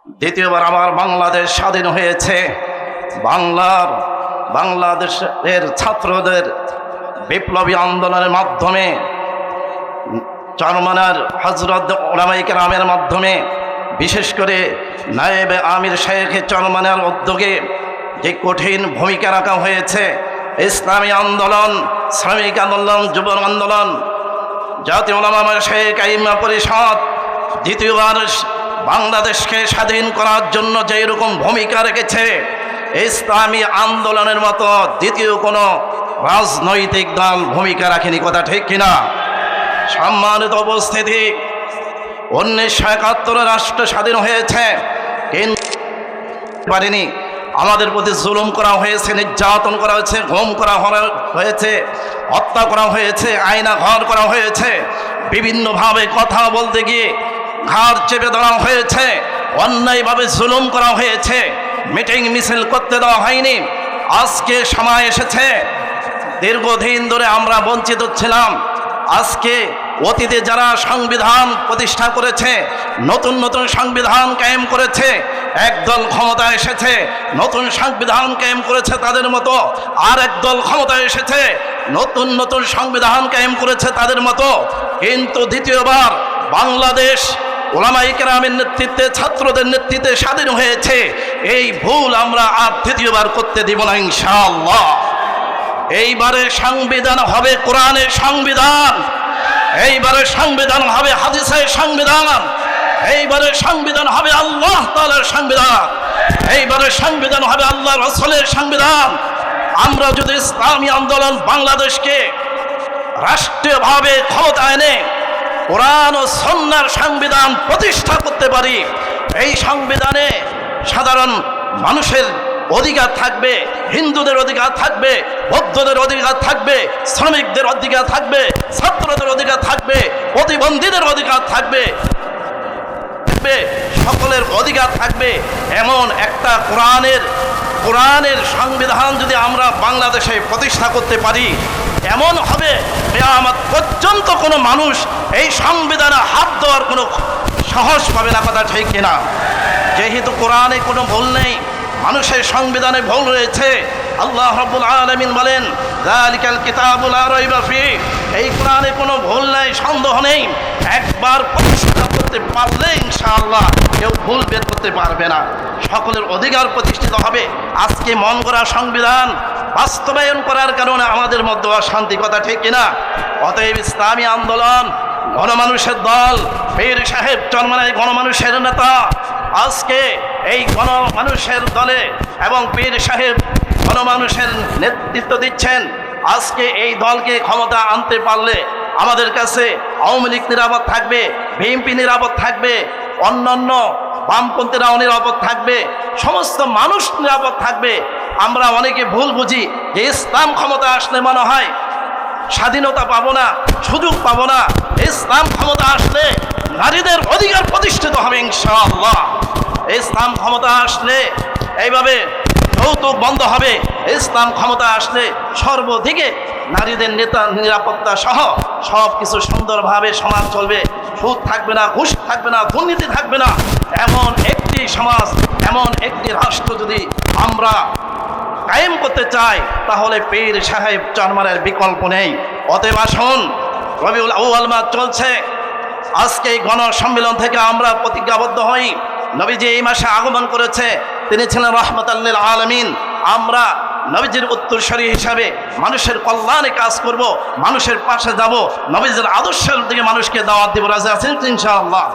দ্বিতীয়বার আবার বাংলাদেশ স্বাধীন হয়েছে। বাংলাদেশের ছাত্রদের বিপ্লবী আন্দোলনের মাধ্যমে, চরমনার হযরত উলামায়ে কেরামের মাধ্যমে, বিশেষ করে নায়েবে আমির শেখ চরমনার উদ্যোগে যে কঠিন ভূমিকা রাখা হয়েছে, ইসলামী আন্দোলন, শ্রমিক আন্দোলন, যুব আন্দোলন, জাতীয় উলামা মাশায়েখ আইম্মা পরিষদ দ্বিতীয়বার বাংলাদেশকে স্বাধীন করার জন্য যে এরকম ভূমিকা রেখেছে, ইসলামী আন্দোলনের মতো দ্বিতীয় কোনো রাজনৈতিক দল ভূমিকা রাখেনি। কথা ঠিক কিনা? সম্মানিত উপস্থিতি, 1971 রাষ্ট্র স্বাধীন হয়েছে, কিন্তু পারেনি। আমাদের প্রতি জুলুম করা হয়েছে, নির্যাতন করা হয়েছে, গুম করা হয়েছে, হত্যা করা হয়েছে, আয়না ঘর করা হয়েছে, বিভিন্নভাবে কথা বলতে গিয়ে ঘাড় চেপে ধরা হয়েছে, অন্যায়ভাবে জুলুম করা হয়েছে, মিটিং মিছিল করতে দেওয়া হয়নি। আজকে সময় এসেছে, দীর্ঘদিন ধরে আমরা বঞ্চিত ছিলাম। আজকে অতীতে যারা সংবিধান প্রতিষ্ঠা করেছে, নতুন নতুন সংবিধান কায়েম করেছে, একদল ক্ষমতায় এসেছে, নতুন সংবিধান কায়েম করেছে, তাদের মতো আর একদল ক্ষমতায় এসেছে, নতুন নতুন সংবিধান কায়েম করেছে তাদের মতো। কিন্তু দ্বিতীয়বার বাংলাদেশ উলামায়ে কেরামের নেতৃত্বে, ছাত্রদের নেতৃত্বে স্বাধীন হয়েছে। এই ভুল আমরা আর দ্বিতীয়বার করতে দিব না ইনশাআল্লাহ। এইবারে সংবিধান হবে কোরআনের সংবিধান, এইবারে সংবিধান হবে হাদিসের সংবিধান, এইবারে সংবিধান হবে আল্লাহ তাআলার সংবিধান, এইবারে সংবিধান হবে আল্লাহ রাসূলের সংবিধান। আমরা যদি ইসলামী আন্দোলন বাংলাদেশকে রাষ্ট্রীয়ভাবে ক্ষমতা এনে কোরআন ও সুন্নাহর সংবিধান প্রতিষ্ঠা করতে পারি, এই সংবিধানে সাধারণ মানুষের অধিকার থাকবে, হিন্দুদের অধিকার থাকবে, বৌদ্ধদের অধিকার থাকবে, শ্রমিকদের অধিকার থাকবে, ছাত্রদের অধিকার থাকবে, প্রতিবন্ধীদের অধিকার থাকবে, সকলের অধিকার থাকবে। এমন একটা কোরআনের সংবিধান যদি আমরা বাংলাদেশে প্রতিষ্ঠা করতে পারি, এমন হবে কিয়ামত পর্যন্ত কোনো মানুষ এই সংবিধানে হাত দেওয়ার কোনো সাহস পাবে না। কথা ঠিক কিনা? যেহেতু কোরআনে কোনো ভুল নেই, মানুষের সংবিধানে ভুল রয়েছে। আল্লাহ রাব্বুল আলামিন বলেন, যালিকাল কিতাবু লা রাইবা ফীহ, এই কোরআনে কোনো ভুল নেই, সন্দেহ নেই। একবার প্রতিষ্ঠা করতে পারলে ইনশাআল্লাহ কেউ ভুল বের করতে পারবে না, সকলের অধিকার প্রতিষ্ঠিত হবে। আজকে মন গড়া সংবিধান বাস্তবায়ন করার কারণে আমাদের মধ্যে অশান্তি। কথা ঠিক কিনা? অতএব ইসলামী আন্দোলন, গণমানুষের দল, পীর সাহেব চরমনাই গণমানুষের নেতা, আজকে এই গণমানুষের দলে এবং পীর সাহেব গণমানুষের নেতৃত্ব দিচ্ছেন। আজকে এই দলকে ক্ষমতা আনতে পারলে আমাদের কাছে আওয়ামী লীগ নিরাপদ থাকবে, বিএনপি নিরাপদ থাকবে, অন্যান্য বামপন্থীরাও নিরাপদ থাকবে, সমস্ত মানুষ নিরাপদ থাকবে। আমরা অনেকে ভুল বুঝি যে ইসলাম ক্ষমতা আসলে মনে হয় স্বাধীনতা পাবো না, সুযোগ পাবো না। ইসলাম ক্ষমতা আসলে নারীদের অধিকার প্রতিষ্ঠিত হবে ইনশাআল্লাহ। ইসলাম ক্ষমতা আসলে এইভাবে যৌতুক বন্ধ হবে। ইসলাম ক্ষমতা আসলে সর্বদিকে নারীদের নিরাপত্তা সহ সব কিছু সুন্দরভাবে সমাজ চলবে। সুদ থাকবে না, ঘুষ থাকবে না, দুর্নীতি থাকবে না। এমন একটি সমাজ, এমন একটি রাষ্ট্র যদি আমরা কায়েম করতে চাই, তাহলে পীর সাহেব চরমনাইয়ের বিকল্প নেই। অতএব আসুন, রবিউল আউয়াল মাস চলছে, আজকে এই গণসম্মেলন থেকে আমরা প্রতিজ্ঞাবদ্ধ হই, নবীজি এই মাসে আগমন করেছে, তিনি ছিলেন রাহমাতাল লিল আলামিন। আমরা নবীজির উত্তরসূরি হিসাবে মানুষের কল্যাণে কাজ করব, মানুষের পাশে যাব, নবীজির আদর্শের দিকে মানুষকে দাওয়াত দিব। রাজি আছেন ইনশাআল্লাহ?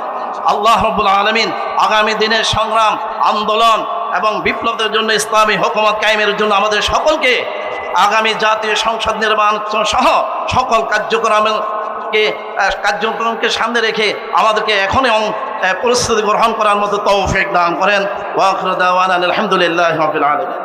আল্লাহ রাব্বুল আলামিন আগামী দিনের সংগ্রাম, আন্দোলন এবং বিপ্লবের জন্য, ইসলামী হুকুমত কায়েমের জন্য আমাদের সকলকে আগামী জাতীয় সংসদ নির্বাচন সহ সকল কার্যক্রমকে সামনে রেখে আমাদেরকে এখনই প্রস্তুতি গ্রহণ করার মতো তৌফিক দান করেন। ওয়া আখিরু দাওয়ানা আলহামদুলিল্লাহি রাব্বিল আলামিন।